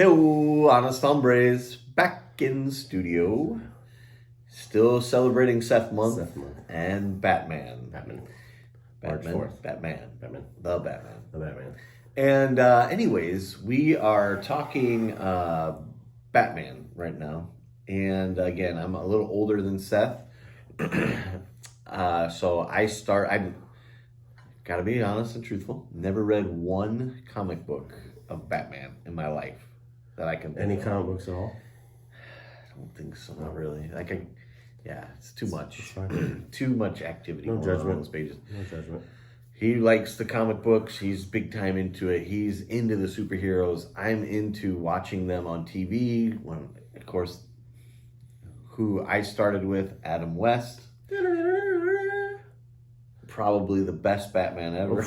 Hello, Honest Hombres, back in studio. Still celebrating Seth month, and Batman. March 4th. Batman. The Batman. And anyways, we are talking Batman right now. And again, I'm a little older than Seth. So I gotta be honest and truthful. Never read one comic book of Batman in my life that I can think Any of. comic books at all? I don't think so, not really. Yeah, it's too much. It's fine. Too much activity. No on judgment. those pages. No judgment. He likes the comic books. He's big time into it. He's into the superheroes. I'm into watching them on TV. When, of course, who I started with, Adam West. Probably the best Batman ever.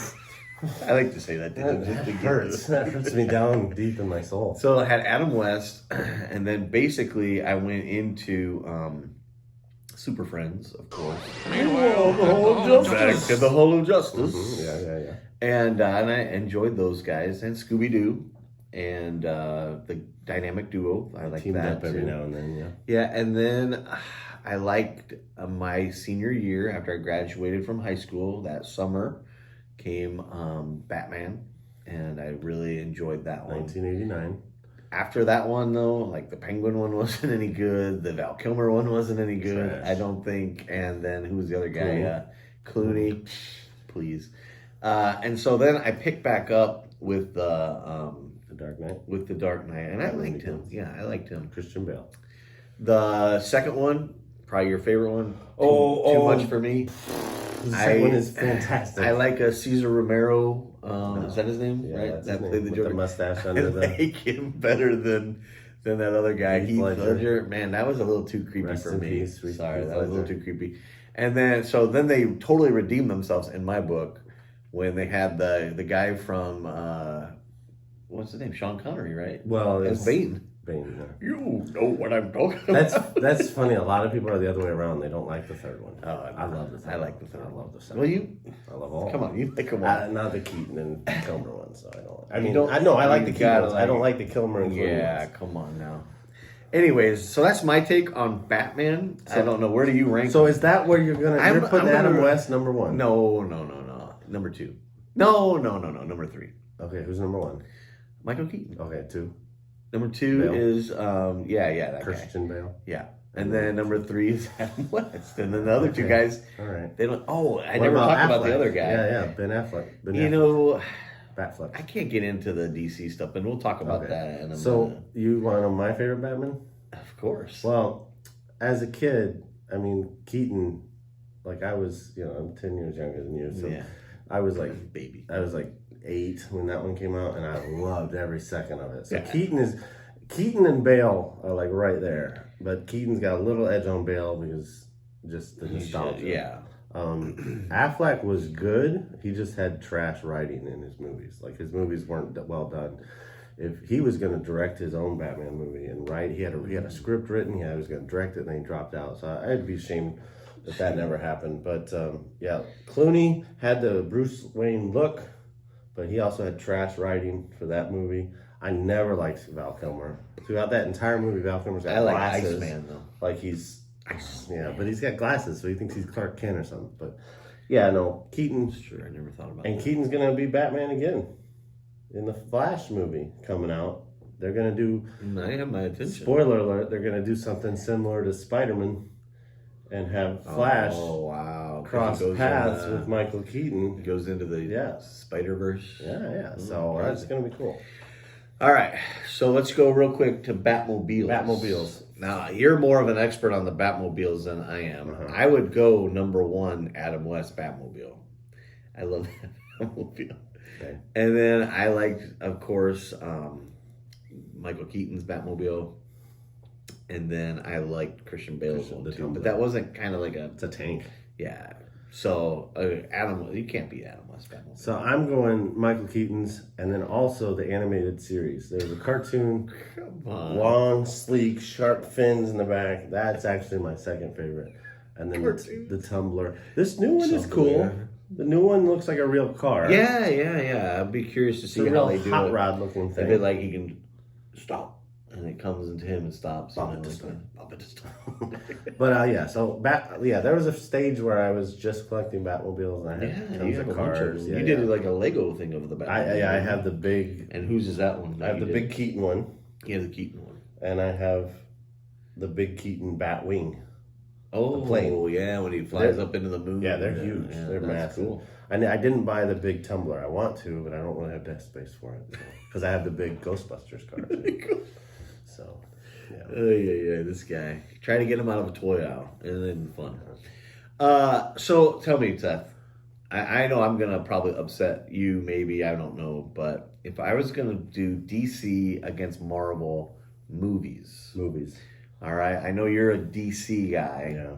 I like to say that. That hurts me down deep in my soul. So I had Adam West, and then basically I went into Super Friends, of course. Back to the Holo Justice. Mm-hmm. Yeah. And I enjoyed those guys, and Scooby-Doo, and the dynamic duo. I like Teamed that up every now and then, yeah. Yeah, and then I liked my senior year after I graduated from high school. That summer came Batman, and I really enjoyed that one. 1989. After that one, though, like the Penguin one wasn't any good. The Val Kilmer one wasn't any good, Trash. I don't think. And then who was the other guy? Clooney. Please. And so then I picked back up with The Dark Knight. With The Dark Knight, and I liked him. Yeah, I liked him. Christian Bale. The second one, probably your favorite one. Too much for me. The second one is fantastic. I like Cesar Romero. Is that his name? Yeah, right? That his played name. the With Joker. the mustache I under the. like him better than that other guy, Heath Ledger. Man, that was a little too creepy Rest for in me. peace, Sorry, Heath that was a little Ledger. too creepy. And then they totally redeemed themselves in my book when they had the guy from what's his name? Sean Connery, right? Well, As Bane. Bane. Yeah. You know what I'm talking about. That's funny. A lot of people are the other way around. They don't like the third one. Oh, I love the third. I like the third. I love the second. Well, I love all. come on, you like them all. Not the Keaton and Kilmer ones. So I don't. I You mean, don't- I know I like the you Keaton gotta ones. like I don't it. like the Kilmer and Clooney Yeah, ones. come on now. Anyways, so that's my take on Batman. I don't know, where do you rank? So is that where you're gonna? You're putting Adam West number one? No. Number 2. No. Number 3. Okay, who's number one? Michael Keaton. Okay, 2. Number 2 Bale. is that guy. Christian Bale. Yeah. And then number 3 is Adam West. And then the other two Okay. guys, All right. they don't. Oh, I What never talked about Affleck? the other guy. Yeah, Ben Affleck. You know, Batfleck. I can't get into the DC stuff, and we'll talk about Okay. that in a So minute. you want to know my favorite Batman? Of course. Well, as a kid, I mean Keaton. Like I was, I'm 10 years younger than you, so Yeah. I was like Baby. I was like 8 when that one came out, and I loved every second of it. So Yeah. Keaton and Bale are like right there, but Keaton's got a little edge on Bale because just the nostalgia. Yeah. Affleck was good. He just had trash writing in his movies. Like his movies weren't well done. If he was going to direct his own Batman movie and write, he had a script written. He was going to direct it, and then he dropped out. So I'd be ashamed that never happened. But Clooney had the Bruce Wayne look, but he also had trash writing for that movie. I never liked Val Kilmer. Throughout that entire movie, Val Kilmer's got glasses. Iceman, though. Like but he's got glasses, so he thinks he's Clark Kent or something. But yeah, no, Keaton's Sure, I never thought about and that. Keaton's gonna be Batman again in the Flash movie coming out. They're gonna do. I have my attention. Spoiler alert! They're gonna do something similar to Spider-Man, and have Flash Oh, wow. cross He goes paths in, with Michael Keaton. He goes into the Spider-Verse. Yeah. So that's gonna be cool. All right, so let's go real quick to Batmobiles. Batmobiles. Now, you're more of an expert on the Batmobiles than I am. Uh-huh. I would go number 1, Adam West Batmobile. I love that Batmobile. Okay. And then I liked, of course, Michael Keaton's Batmobile. And then I liked Christian Bale's one, too. But that wasn't kind of like It's a tank. Yeah. So, Adam, you can't beat Adam West Batmobile. So I'm going Michael Keaton's, and then also the animated series. There's a cartoon, Come on. long, sleek, sharp fins in the back. That's actually my second favorite. And then the Tumbler. This new one is cool. The new one looks like a real car. Yeah. I'd be curious to see It's a how real they do hot it. rod looking thing. If it like he can stop. And it comes into him and stops. Bump you know, it to like, stop. bump it to stop. But yeah, so there was a stage where I was just collecting Batmobiles, and I had Yeah, tons you of have a bunch of cars. them. Yeah, You did like a Lego thing of the Batman. I have the big. And whose is that one? I have the big Keaton one, Yeah, the Keaton one. and I have the big Keaton Batwing. Oh, The plane. yeah, when he flies up into the moon. Yeah, they're huge. Yeah, They're that's massive. cool. I didn't buy the big tumbler. I want to, but I don't really have desk space for it because I have the big Ghostbusters car. So, yeah. Oh, yeah, this guy. Try to get him out of a toy aisle. Isn't it fun? So tell me, Seth. I know I'm going to probably upset you, maybe. I don't know. But if I was going to do DC against Marvel movies. All right. I know you're a DC guy. Yeah.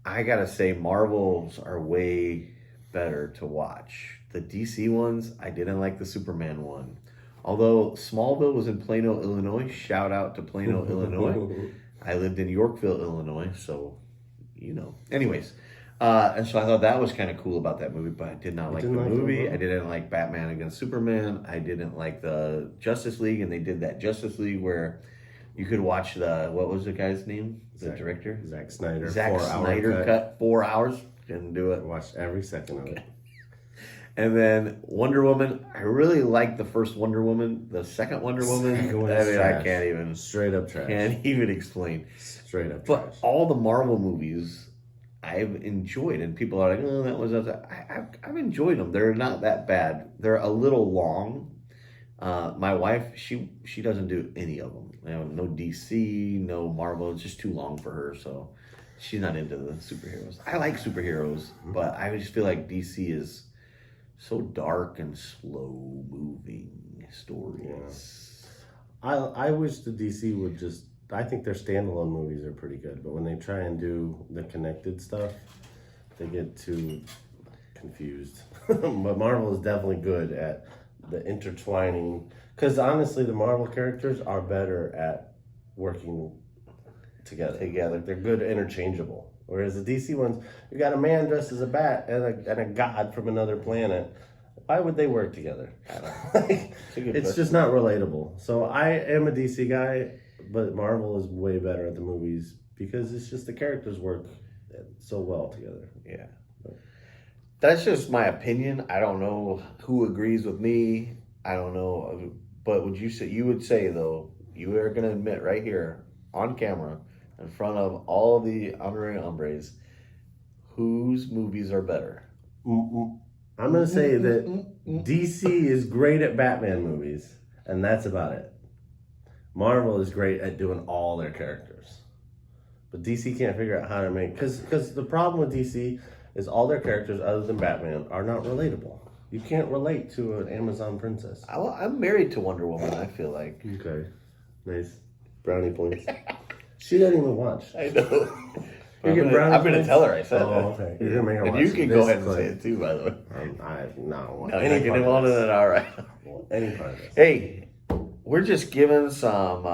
I got to say, Marvels are way better to watch. The DC ones, I didn't like the Superman one. Although Smallville was in Plano, Illinois. Shout out to Plano, Illinois. I lived in Yorkville, Illinois, so, you know. Anyways, and so I thought that was kind of cool about that movie, but I did not like the movie. I didn't like Batman against Superman. I didn't like the Justice League, and they did that Justice League where you could watch what was the guy's name? The director? Zack Snyder. Zack Snyder cut 4 hours. Didn't do I it. watched every second of it. And then Wonder Woman, I really liked the first Wonder Woman. The second Wonder Woman, I can't even. Straight up trash. Can't even explain. Straight up But trash. all the Marvel movies I've enjoyed, and people are like, "Oh, that was." I've enjoyed them. They're not that bad. They're a little long. My wife, she doesn't do any of them. You know, no DC, no Marvel. It's just too long for her, so she's not into the superheroes. I like superheroes, but I just feel like DC is so dark and slow moving stories. Yeah. I wish the DC would just. I think their standalone movies are pretty good, but when they try and do the connected stuff, they get too confused. But Marvel is definitely good at the intertwining. Because honestly, the Marvel characters are better at working together. They're good interchangeable. Whereas the DC ones, you got a man dressed as a bat and a god from another planet. Why would they work together? I don't know. It's just not relatable. So I am a DC guy, but Marvel is way better at the movies because it's just the characters work so well together. Yeah. That's just my opinion. I don't know who agrees with me. I don't know. But you would say though, you are going to admit right here on camera in front of all the honorary hombres, whose movies are better? I'm going to say that DC is great at Batman movies, and that's about it. Marvel is great at doing all their characters. But DC can't figure out how to make... Because the problem with DC is all their characters, other than Batman, are not relatable. You can't relate to an Amazon princess. I'm married to Wonder Woman, I feel like. Okay. Nice. Brownie points. She doesn't even watch. I know. You're getting brownie I'm going to tell her I said that. Oh, okay. You're going to make her And watch you can go ahead and say it too, by the way. No, No, you're getting on it, all right. Any part of this. Hey, we're just giving some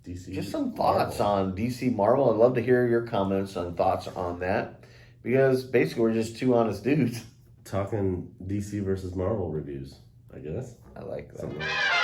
DC just some thoughts on DC Marvel. I'd love to hear your comments and thoughts on that because basically we're just two honest dudes talking DC versus Marvel reviews, I guess. I like that. Something like that.